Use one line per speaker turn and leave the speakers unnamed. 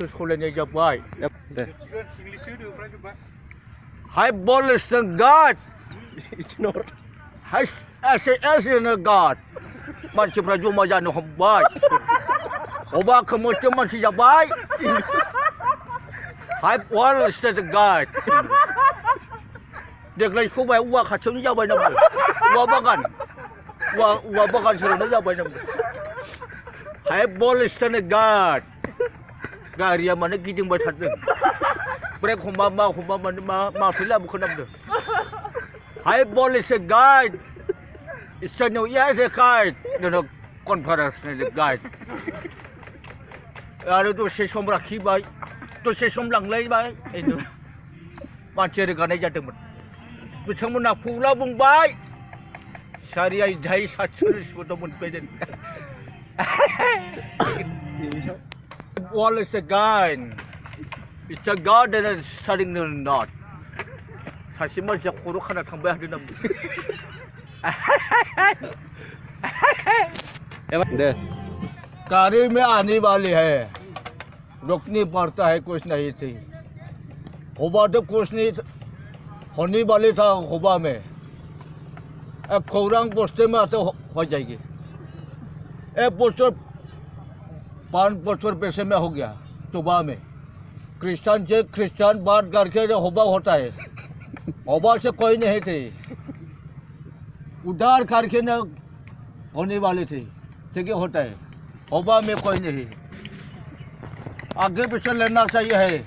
Sekolahnya jabai. Hai boleh God. Hai as na God. Man si prajo majan no hambai. Oba kemudian man si jabai. Hai boleh God. Dia kelai kubai uak kacau ni jabai nama. Uak bagan seru ni jabai nama. Hai boleh God. Garia mana kijing batat deh. Mereka humma fila bukan apa. Hai boleh guide. Istilah ya guide. Dengan konferensi ni guide. Ada tu sesom rakhi bay. Tu sesom langlai bay. Itu. Macam ni kan aja teman. Macam mana pula bung bay. Syariah jai satu sebut pun peden. Wall is a guide. It's a God that is studying the knot. Sasimar se khuru khana thambah di nam. गाड़ी में आने वाली है, रुकनी पड़ता है, कुछ नहीं थी। हुबा तो कुछ नहीं होने वाली था हुबा में। अब खौरांग पोस्टे में आते हो जाएगी। एक पोस्टर 5 बच्चों पैसे में हो गया सुबह में। क्रिश्चियन से क्रिश्चियन बात करके जो हुबा होता है, हुबा से कोई नहीं थी। उधार करके न होने वाली थी, ठीक है होता है। हुबा में कोई नहीं। आगे पीछे लेना चाहिए है।